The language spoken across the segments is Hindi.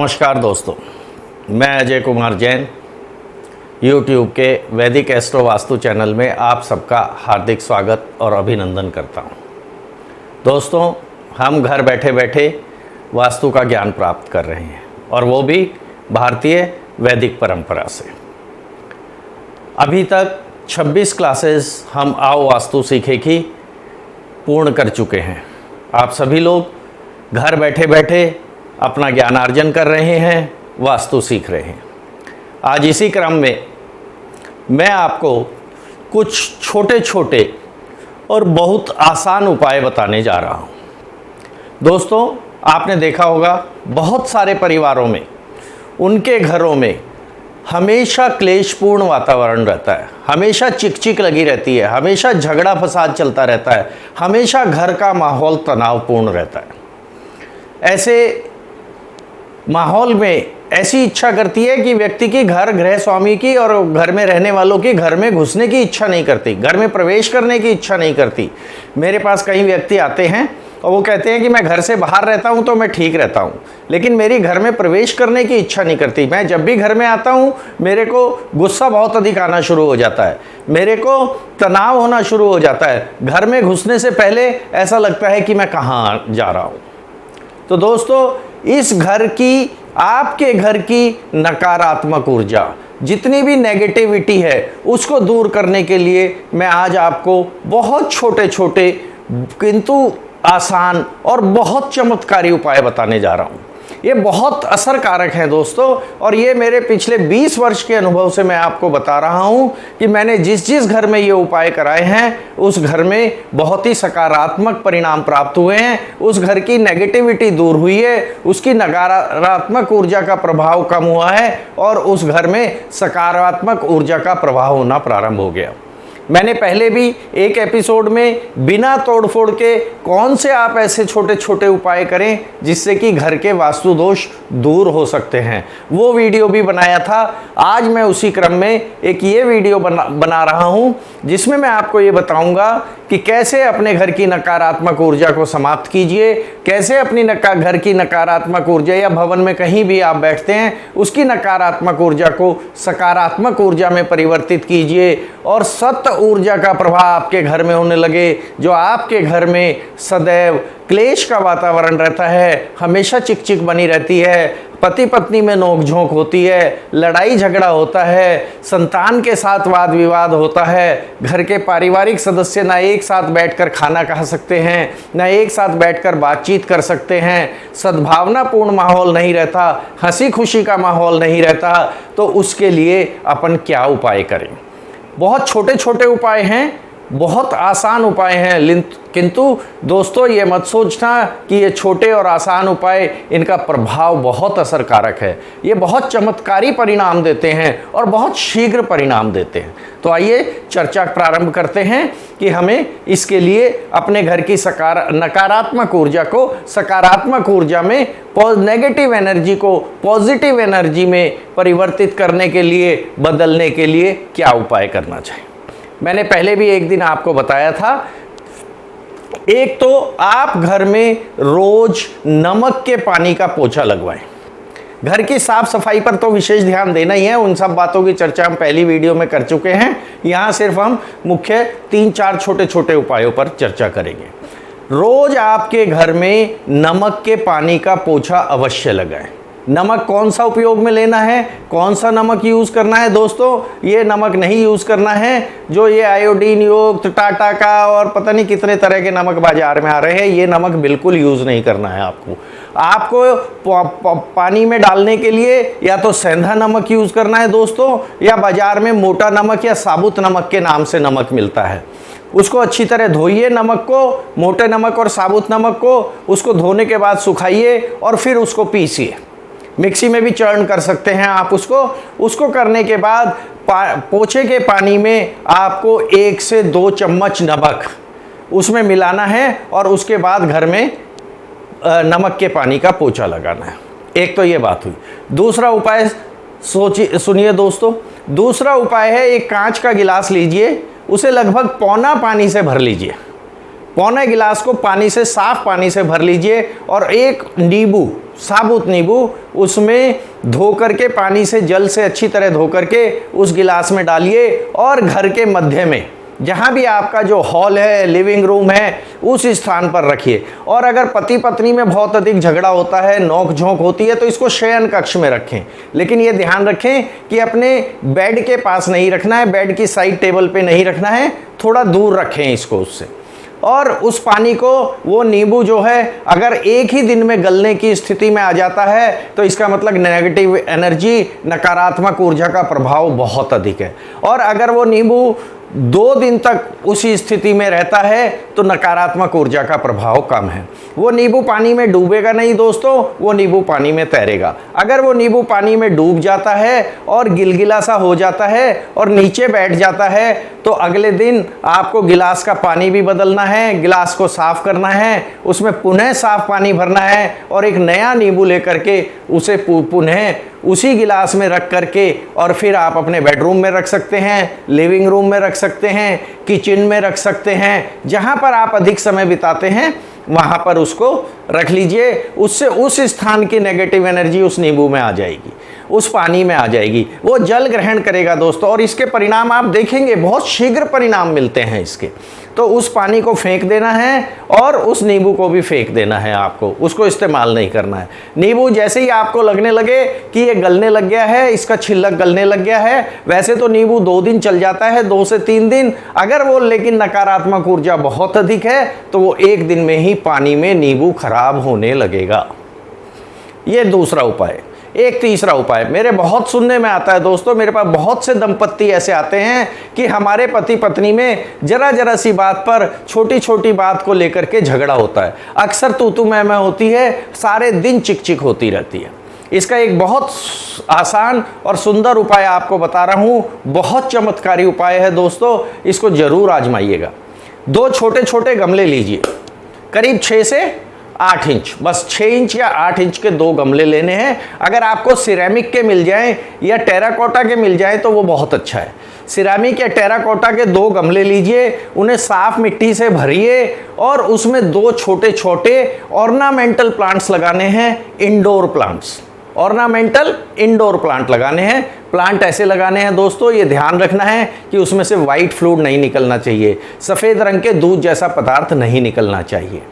नमस्कार दोस्तों, मैं अजय कुमार जैन YouTube के वैदिक एस्ट्रो वास्तु चैनल में आप सबका हार्दिक स्वागत और अभिनंदन करता हूं। दोस्तों, हम घर बैठे बैठे वास्तु का ज्ञान प्राप्त कर रहे हैं और वो भी भारतीय वैदिक परंपरा से। अभी तक 26 क्लासेस हम आओ वास्तु सीखे की पूर्ण कर चुके हैं। आप सभी लोग घर बैठे बैठे अपना ज्ञानार्जन कर रहे हैं, वास्तु सीख रहे हैं। आज इसी क्रम में मैं आपको कुछ छोटे छोटे और बहुत आसान उपाय बताने जा रहा हूं। दोस्तों, आपने देखा होगा बहुत सारे परिवारों में, उनके घरों में हमेशा क्लेशपूर्ण वातावरण रहता है, हमेशा चिकचिक लगी रहती है, हमेशा झगड़ा फसाद चलता रहता है, हमेशा घर का माहौल तनावपूर्ण रहता है। ऐसे माहौल में ऐसी इच्छा करती है कि व्यक्ति की घर गृह स्वामी की और घर में रहने वालों की घर में घुसने की इच्छा नहीं करती, घर में प्रवेश करने की इच्छा नहीं करती। मेरे पास कई व्यक्ति आते हैं और वो कहते हैं कि मैं घर से बाहर रहता हूं तो मैं ठीक रहता हूं, लेकिन मेरी घर में प्रवेश करने की इच्छा नहीं करती। मैं जब भी घर में आता हूं मेरे को गुस्सा बहुत अधिक आना शुरू हो जाता है, मेरे को तनाव होना शुरू हो जाता है। घर में घुसने से पहले ऐसा लगता है कि मैं कहाँ जा रहा हूँ। तो दोस्तों, इस घर की, आपके घर की नकारात्मक ऊर्जा, जितनी भी नेगेटिविटी है, उसको दूर करने के लिए मैं आज आपको बहुत छोटे छोटे किंतु आसान और बहुत चमत्कारी उपाय बताने जा रहा हूँ। ये बहुत असरकारक हैं दोस्तों, और ये मेरे पिछले 20 वर्ष के अनुभव से मैं आपको बता रहा हूँ कि मैंने जिस जिस घर में ये उपाय कराए हैं उस घर में बहुत ही सकारात्मक परिणाम प्राप्त हुए हैं। उस घर की नेगेटिविटी दूर हुई है, उसकी नकारात्मक ऊर्जा का प्रभाव कम हुआ है और उस घर में सकारात्मक ऊर्जा का प्रभाव होना प्रारंभ हो गया। मैंने पहले भी एक एपिसोड में बिना तोड़फोड़ के कौन से आप ऐसे छोटे छोटे उपाय करें जिससे कि घर के वास्तु दोष दूर हो सकते हैं, वो वीडियो भी बनाया था। आज मैं उसी क्रम में एक ये वीडियो बना रहा हूँ जिसमें मैं आपको ये बताऊँगा कि कैसे अपने घर की नकारात्मक ऊर्जा को समाप्त कीजिए, कैसे अपनी घर की नकारात्मक ऊर्जा या भवन में कहीं भी आप बैठते हैं उसकी नकारात्मक ऊर्जा को सकारात्मक ऊर्जा में परिवर्तित कीजिए और सत्य ऊर्जा का प्रभाव आपके घर में होने लगे। जो आपके घर में सदैव क्लेश का वातावरण रहता है, हमेशा चिकचिक बनी रहती है, पति पत्नी में नोकझोंक होती है, लड़ाई झगड़ा होता है, संतान के साथ वाद विवाद होता है, घर के पारिवारिक सदस्य ना एक साथ बैठकर खाना खा सकते हैं, ना एक साथ बैठकर बातचीत कर सकते हैं, सद्भावनापूर्ण माहौल नहीं रहता, हंसी खुशी का माहौल नहीं रहता, तो उसके लिए अपन क्या उपाय करें। बहुत छोटे छोटे उपाय हैं, बहुत आसान उपाय हैं, किंतु दोस्तों ये मत सोचना कि ये छोटे और आसान उपाय, इनका प्रभाव बहुत असरकारक है। ये बहुत चमत्कारी परिणाम देते हैं और बहुत शीघ्र परिणाम देते हैं। तो आइए चर्चा प्रारंभ करते हैं कि हमें इसके लिए अपने घर की नकारात्मक ऊर्जा को सकारात्मक ऊर्जा में, नेगेटिव एनर्जी को पॉजिटिव एनर्जी में परिवर्तित करने के लिए, बदलने के लिए क्या उपाय करना चाहिए। मैंने पहले भी एक दिन आपको बताया था, एक तो आप घर में रोज नमक के पानी का पोछा लगवाएं। घर की साफ सफाई पर तो विशेष ध्यान देना ही है, उन सब बातों की चर्चा हम पहली वीडियो में कर चुके हैं। यहाँ सिर्फ हम मुख्य 3-4 छोटे छोटे उपायों पर चर्चा करेंगे। रोज आपके घर में नमक के पानी का पोछा अवश्य लगाएं। नमक कौन सा उपयोग में लेना है, कौन सा नमक यूज़ करना है दोस्तों, ये नमक नहीं यूज़ करना है जो ये आयोडीन युक्त टाटा का और पता नहीं कितने तरह के नमक बाजार में आ रहे हैं। ये नमक बिल्कुल यूज़ नहीं करना है आपको पानी में डालने के लिए या तो सेंधा नमक यूज़ करना है दोस्तों, या बाजार में मोटा नमक या साबुत नमक के नाम से नमक मिलता है। उसको अच्छी तरह धोइए, नमक को, मोटे नमक और साबुत नमक को, उसको धोने के बाद सुखाइए और फिर उसको पीसिए। मिक्सी में भी चरण कर सकते हैं आप उसको करने के बाद पोछे के पानी में आपको 1 से 2 चम्मच नमक उसमें मिलाना है और उसके बाद घर में नमक के पानी का पोछा लगाना है। एक तो ये बात हुई। दूसरा उपाय सुनिए दोस्तों, दूसरा उपाय है, एक कांच का गिलास लीजिए, उसे लगभग पौना पानी से भर लीजिए। पौने गिलास को पानी से, साफ पानी से भर लीजिए और एक नींबू, साबुत नींबू उसमें धो करके, पानी से, जल से अच्छी तरह धो करके उस गिलास में डालिए और घर के मध्य में, जहाँ भी आपका जो हॉल है, लिविंग रूम है, उस स्थान पर रखिए। और अगर पति पत्नी में बहुत अधिक झगड़ा होता है, नोक झोंक होती है, तो इसको शयन कक्ष में रखें। लेकिन ये ध्यान रखें कि अपने बेड के पास नहीं रखना है, बेड की साइड टेबल पे नहीं रखना है, थोड़ा दूर रखें इसको उससे। और उस पानी को, वो नींबू जो है, अगर एक ही दिन में गलने की स्थिति में आ जाता है तो इसका मतलब नेगेटिव एनर्जी, नकारात्मक ऊर्जा का प्रभाव बहुत अधिक है। और अगर वो नींबू 2 दिन तक उसी स्थिति में रहता है तो नकारात्मक ऊर्जा का प्रभाव कम है। वो नींबू पानी में डूबेगा नहीं दोस्तों, वो नींबू पानी में तैरेगा। अगर वो नींबू पानी में डूब जाता है और गिलगिला सा हो जाता है और नीचे बैठ जाता है तो अगले दिन आपको गिलास का पानी भी बदलना है, गिलास को साफ करना है, उसमें पुनः साफ पानी भरना है और एक नया नींबू लेकर के उसे पुनः उसी गिलास में रख करके, और फिर आप अपने बेडरूम में रख सकते हैं, लिविंग रूम में रख सकते हैं, किचन में रख सकते हैं, जहाँ पर आप अधिक समय बिताते हैं वहाँ पर उसको रख लीजिए। उससे उस स्थान की नेगेटिव एनर्जी उस नींबू में आ जाएगी, उस पानी में आ जाएगी, वो जल ग्रहण करेगा दोस्तों। और इसके परिणाम आप देखेंगे, बहुत शीघ्र परिणाम मिलते हैं इसके। तो उस पानी को फेंक देना है और उस नींबू को भी फेंक देना है आपको, उसको इस्तेमाल नहीं करना है। नींबू जैसे ही आपको लगने लगे कि ये गलने लग गया है, इसका छिलक गलने लग गया है, वैसे तो नींबू 2 दिन चल जाता है, 2 से 3 दिन। अगर वो लेकिन नकारात्मक ऊर्जा बहुत अधिक है तो वो 1 दिन में ही पानी में नींबू खराब होने लगेगा। ये दूसरा उपाय। एक तीसरा उपाय मेरे बहुत सुनने में आता है दोस्तों, मेरे पास बहुत से दंपत्ति ऐसे आते हैं कि हमारे पति पत्नी में जरा जरा सी बात पर, छोटी छोटी बात को लेकर के झगड़ा होता है, अक्सर तू मैं होती है, सारे दिन चिक चिक होती रहती है। इसका एक बहुत आसान और सुंदर उपाय आपको बता रहा हूँ, बहुत चमत्कारी उपाय है दोस्तों, इसको जरूर आजमाइएगा। 2 छोटे छोटे गमले लीजिए, करीब 6 से 8 इंच, बस 6 इंच या 8 इंच के 2 गमले लेने हैं। अगर आपको सिरेमिक के मिल जाएं या टेराकोटा के मिल जाएं तो वो बहुत अच्छा है। सिरेमिक या टेराकोटा के 2 गमले लीजिए, उन्हें साफ मिट्टी से भरिए और उसमें 2 छोटे छोटे ऑर्नामेंटल प्लांट्स लगाने हैं, indoor plants, ornamental indoor plant लगाने हैं। प्लांट ऐसे लगाने हैं दोस्तों, ये ध्यान रखना है कि उसमें से वाइट फ्लूइड नहीं निकलना चाहिए, सफ़ेद रंग के दूध जैसा पदार्थ नहीं निकलना चाहिए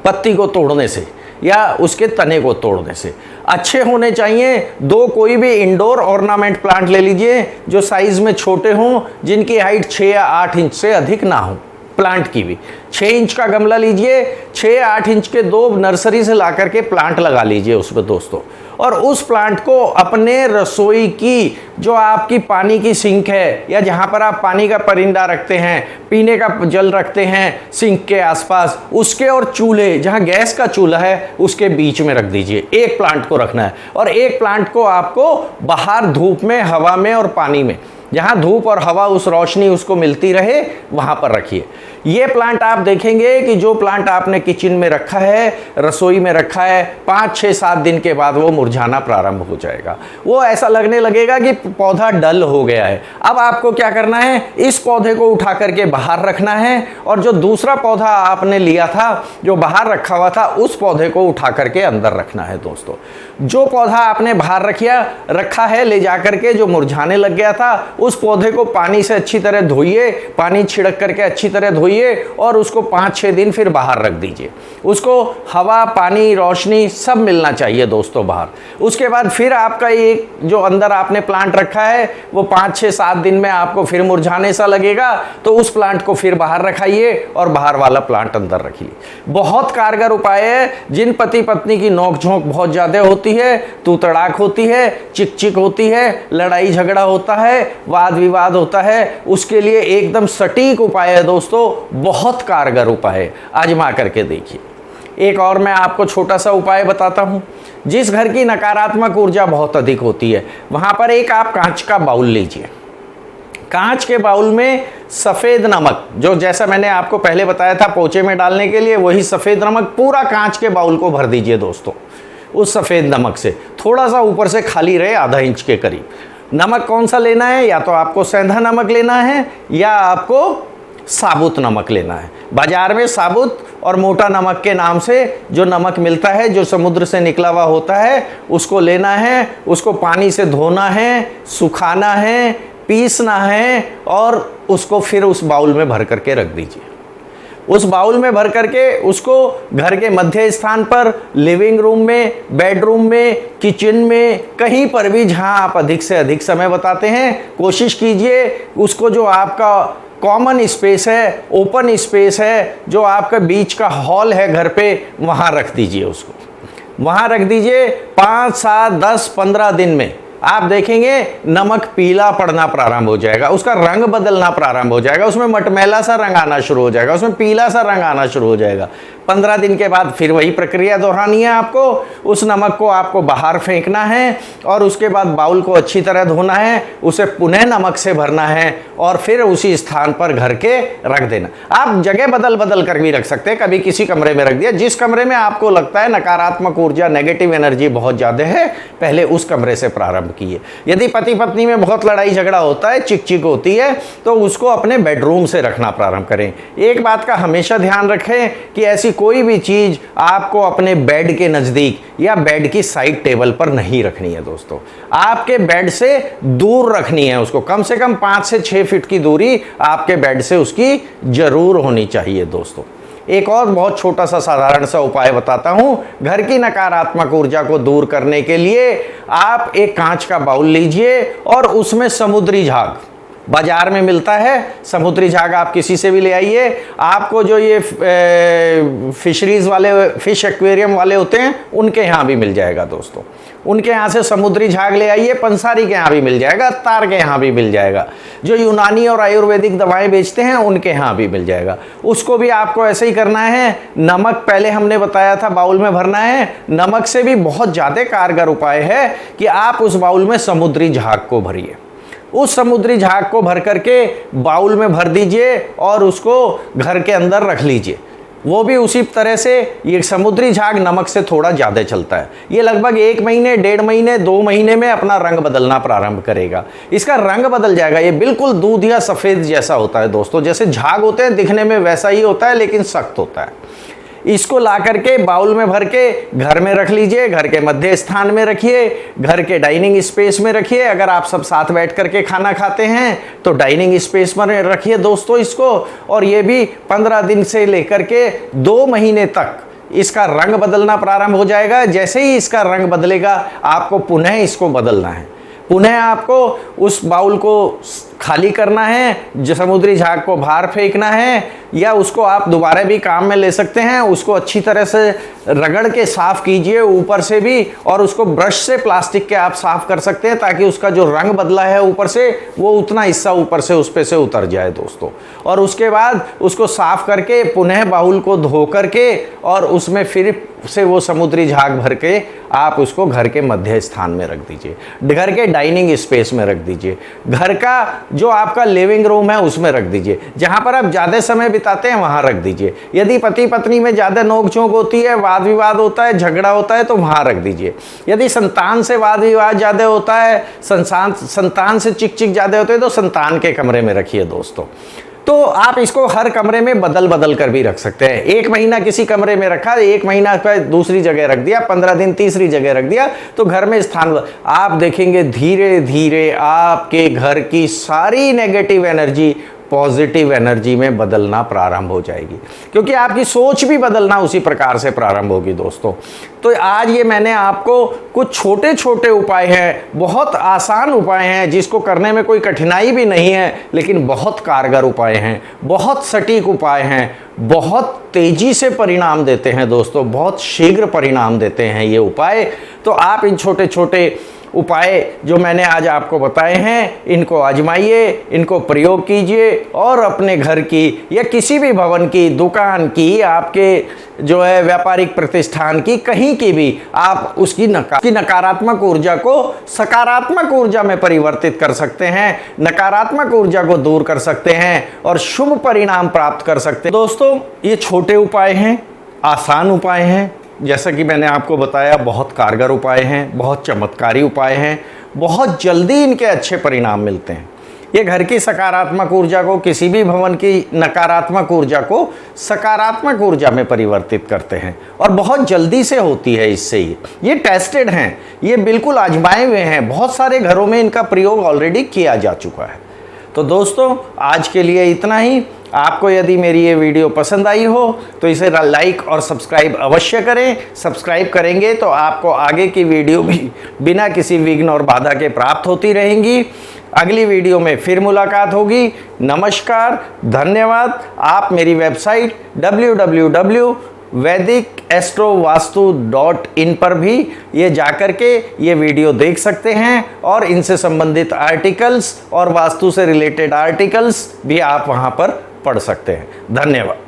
पत्ती को तोड़ने से या उसके तने को तोड़ने से। अच्छे होने चाहिए। 2 कोई भी इंडोर ऑर्नामेंट प्लांट ले लीजिए जो साइज़ में छोटे हों, जिनकी हाइट 6 या 8 इंच से अधिक ना हो। प्लांट की भी 6 इंच का गमला लीजिए, 6 या 8 इंच के 2 नर्सरी से ला करके प्लांट लगा लीजिए उसमें दोस्तों। और उस प्लांट को अपने रसोई की, जो आपकी पानी की सिंक है या जहाँ पर आप पानी का परिंदा रखते हैं, पीने का जल रखते हैं सिंक के आसपास, उसके और चूल्हे, जहाँ गैस का चूल्हा है, उसके बीच में रख दीजिए। एक प्लांट को रखना है और एक प्लांट को आपको बाहर धूप में, हवा में और पानी में, जहाँ धूप और हवा उस रोशनी उसको मिलती रहे, वहाँ पर रखिए। ये प्लांट आप देखेंगे कि जो प्लांट आपने किचन में रखा है, रसोई में रखा है, 5, 6, 7 दिन के बाद वो मुरझाना प्रारंभ हो जाएगा। वो ऐसा लगने लगेगा कि पौधा डल हो गया है। अब आपको क्या करना है, इस पौधे को उठा करके बाहर रखना है और जो दूसरा पौधा आपने लिया था, जो बाहर रखा हुआ था, उस पौधे को उठा करके अंदर रखना है दोस्तों। जो पौधा आपने बाहर रखा है ले जा करके, जो मुरझाने लग गया था, उस पौधे को पानी से अच्छी तरह धोइए, पानी छिड़क करके अच्छी तरह धोइए और उसको 5-6 दिन फिर बाहर रख दीजिए। उसको हवा, पानी, रोशनी सब मिलना चाहिए दोस्तों बाहर। उसके बाद फिर आपका एक जो अंदर आपने प्लांट रखा है वो 5-6-7 दिन में आपको फिर मुरझाने सा लगेगा, तो उस प्लांट को फिर बाहर रखाइए और बाहर वाला प्लांट अंदर रखिए। बहुत कारगर उपाय है। जिन पति पत्नी की नोक झोंक बहुत ज़्यादा होती है, तू तड़ाक होती है, चिक चिक होती है, लड़ाई झगड़ा होता है, वाद विवाद होता है, उसके लिए एकदम सटीक उपाय है दोस्तों, बहुत कारगर उपाय है। आजमा करके देखिए। एक और मैं आपको छोटा सा उपाय बताता हूँ। जिस घर की नकारात्मक ऊर्जा बहुत अधिक होती है, वहाँ पर एक आप कांच का बाउल लीजिए। कांच के बाउल में सफ़ेद नमक, जो जैसा मैंने आपको पहले बताया था पोचे में डालने के लिए, वही सफ़ेद नमक पूरा कांच के बाउल को भर दीजिए दोस्तों। उस सफ़ेद नमक से थोड़ा सा ऊपर से खाली रहे, आधा इंच के करीब। नमक कौन सा लेना है, या तो आपको सेंधा नमक लेना है या आपको साबुत नमक लेना है। बाजार में साबुत और मोटा नमक के नाम से जो नमक मिलता है, जो समुद्र से निकला हुआ होता है, उसको लेना है, उसको पानी से धोना है, सुखाना है, पीसना है और उसको फिर उस बाउल में भर करके रख दीजिए। उस बाउल में भर करके उसको घर के मध्य स्थान पर, लिविंग रूम में, बेडरूम में, किचन में, कहीं पर भी जहां आप अधिक से अधिक समय बताते हैं, कोशिश कीजिए उसको जो आपका कॉमन स्पेस है, ओपन स्पेस है, जो आपका बीच का हॉल है घर पे, वहाँ रख दीजिए। उसको वहाँ रख दीजिए। 5, 7, 10, 15 दिन में आप देखेंगे नमक पीला पड़ना प्रारंभ हो जाएगा, उसका रंग बदलना प्रारंभ हो जाएगा, उसमें मटमैला सा रंग आना शुरू हो जाएगा, उसमें पीला सा रंग आना शुरू हो जाएगा। 15 दिन के बाद फिर वही प्रक्रिया दोहरानी है आपको। उस नमक को आपको बाहर फेंकना है और उसके बाद बाउल को अच्छी तरह धोना है, उसे पुनः नमक से भरना है और फिर उसी स्थान पर घर के रख देना। आप जगह बदल बदल कर भी रख सकते हैं। कभी किसी कमरे में रख दिया, जिस कमरे में आपको लगता है नकारात्मक ऊर्जा, नेगेटिव एनर्जी बहुत ज़्यादा है, पहले उस कमरे से प्रारंभ कीजिए। यदि पति पत्नी में बहुत लड़ाई झगड़ा होता है, चिक चिक होती है, तो उसको अपने बेडरूम से रखना प्रारंभ करें। एक बात का हमेशा ध्यान रखें कि ऐसी कोई भी चीज़ आपको अपने बेड के नज़दीक या बेड की साइड टेबल पर नहीं रखनी है दोस्तों। आपके बेड से दूर रखनी है उसको, कम से कम 5 से 6 फीट की दूरी आपके बेड से उसकी जरूर होनी चाहिए दोस्तों। एक और बहुत छोटा सा साधारण सा उपाय बताता हूं। घर की नकारात्मक ऊर्जा को दूर करने के लिए आप एक कांच का बाउल लीजिए और उसमें समुद्री झाग, बाजार में मिलता है समुद्री झाग, आप किसी से भी ले आइए। आपको जो ये फिशरीज वाले, फिश एक्वेरियम वाले होते हैं, उनके यहाँ भी मिल जाएगा दोस्तों। उनके यहाँ से समुद्री झाग ले आइए। पंसारी के यहाँ भी मिल जाएगा, तार के यहाँ भी मिल जाएगा। जो यूनानी और आयुर्वेदिक दवाएं बेचते हैं उनके यहाँ भी मिल जाएगा। उसको भी आपको ऐसे ही करना है। नमक पहले हमने बताया था बाउल में भरना है। नमक से भी बहुत ज़्यादा कारगर उपाय है कि आप उस बाउल में समुद्री झाग को भरिए। उस समुद्री झाग को भर करके बाउल में भर दीजिए और उसको घर के अंदर रख लीजिए। वो भी उसी तरह से, ये समुद्री झाग नमक से थोड़ा ज़्यादा चलता है। ये लगभग 1 महीने, 1.5 महीने, 2 महीने में अपना रंग बदलना प्रारंभ करेगा। इसका रंग बदल जाएगा। ये बिल्कुल दूध या सफ़ेद जैसा होता है दोस्तों। जैसे झाग होते हैं दिखने में वैसा ही होता है, लेकिन सख्त होता है। इसको ला करके बाउल में भर के घर में रख लीजिए। घर के मध्य स्थान में रखिए, घर के डाइनिंग स्पेस में रखिए। अगर आप सब साथ बैठ करके खाना खाते हैं तो डाइनिंग स्पेस में रखिए दोस्तों इसको। और ये भी 15 दिन से लेकर के 2 महीने तक इसका रंग बदलना प्रारंभ हो जाएगा। जैसे ही इसका रंग बदलेगा आपको पुनः इसको बदलना है। पुनः आपको उस बाउल को खाली करना है, जो समुद्री झाग को बाहर फेंकना है, या उसको आप दोबारा भी काम में ले सकते हैं। उसको अच्छी तरह से रगड़ के साफ़ कीजिए ऊपर से भी, और उसको ब्रश से प्लास्टिक के आप साफ़ कर सकते हैं ताकि उसका जो रंग बदला है ऊपर से, वो उतना हिस्सा ऊपर से उस पे से उतर जाए दोस्तों। और उसके बाद उसको साफ़ करके पुनः बाउल को धो करके और उसमें फिर से वो समुद्री झाग भर के आप उसको घर के मध्य स्थान में रख दीजिए। घर के डाइनिंग स्पेस में रख दीजिए। घर का जो आपका लिविंग रूम है उसमें रख दीजिए। जहाँ पर आप ज़्यादा समय बिताते हैं वहाँ रख दीजिए। यदि पति पत्नी में ज़्यादा नोकझोंक होती है, वाद विवाद होता है, झगड़ा होता है, तो वहाँ रख दीजिए। यदि संतान से वाद विवाद ज़्यादा होता है, संतान से चिक चिक ज़्यादा होते हैं, तो संतान के कमरे में रखिए दोस्तों। तो आप इसको हर कमरे में बदल बदल कर भी रख सकते हैं। 1 महीना किसी कमरे में रखा, 1 महीना दूसरी जगह रख दिया, 15 दिन तीसरी जगह रख दिया, तो घर में स्थान, आप देखेंगे धीरे धीरे आपके घर की सारी नेगेटिव एनर्जी पॉजिटिव एनर्जी में बदलना प्रारंभ हो जाएगी, क्योंकि आपकी सोच भी बदलना उसी प्रकार से प्रारंभ होगी दोस्तों। तो आज ये मैंने आपको कुछ छोटे छोटे उपाय हैं, बहुत आसान उपाय हैं, जिसको करने में कोई कठिनाई भी नहीं है, लेकिन बहुत कारगर उपाय हैं, बहुत सटीक उपाय हैं, बहुत तेजी से परिणाम देते हैं दोस्तों, बहुत शीघ्र परिणाम देते हैं ये उपाय। तो आप इन छोटे छोटे उपाय जो मैंने आज आपको बताए हैं, इनको आजमाइए, इनको प्रयोग कीजिए और अपने घर की या किसी भी भवन की, दुकान की, आपके जो है व्यापारिक प्रतिष्ठान की, कहीं की भी आप उसकी नकारात्मक ऊर्जा को सकारात्मक ऊर्जा में परिवर्तित कर सकते हैं, नकारात्मक ऊर्जा को दूर कर सकते हैं और शुभ परिणाम प्राप्त कर सकते हैं। दोस्तों, ये छोटे उपाय हैं, आसान उपाय हैं, जैसा कि मैंने आपको बताया, बहुत कारगर उपाय हैं, बहुत चमत्कारी उपाय हैं, बहुत जल्दी इनके अच्छे परिणाम मिलते हैं। ये घर की सकारात्मक ऊर्जा को, किसी भी भवन की नकारात्मक ऊर्जा को सकारात्मक ऊर्जा में परिवर्तित करते हैं और बहुत जल्दी से होती है इससे ही। ये टेस्टेड हैं, ये बिल्कुल आजमाए हुए हैं, बहुत सारे घरों में इनका प्रयोग ऑलरेडी किया जा चुका है। तो दोस्तों आज के लिए इतना ही। आपको यदि मेरी ये वीडियो पसंद आई हो तो इसे लाइक और सब्सक्राइब अवश्य करें। सब्सक्राइब करेंगे तो आपको आगे की वीडियो भी बिना किसी विघ्न और बाधा के प्राप्त होती रहेंगी। अगली वीडियो में फिर मुलाकात होगी। नमस्कार, धन्यवाद। आप मेरी वेबसाइट www.vedicastrovastu.in पर भी ये जाकर के ये वीडियो देख सकते हैं और इनसे संबंधित आर्टिकल्स और वास्तु से रिलेटेड आर्टिकल्स भी आप वहाँ पर पढ़ सकते हैं। धन्यवाद।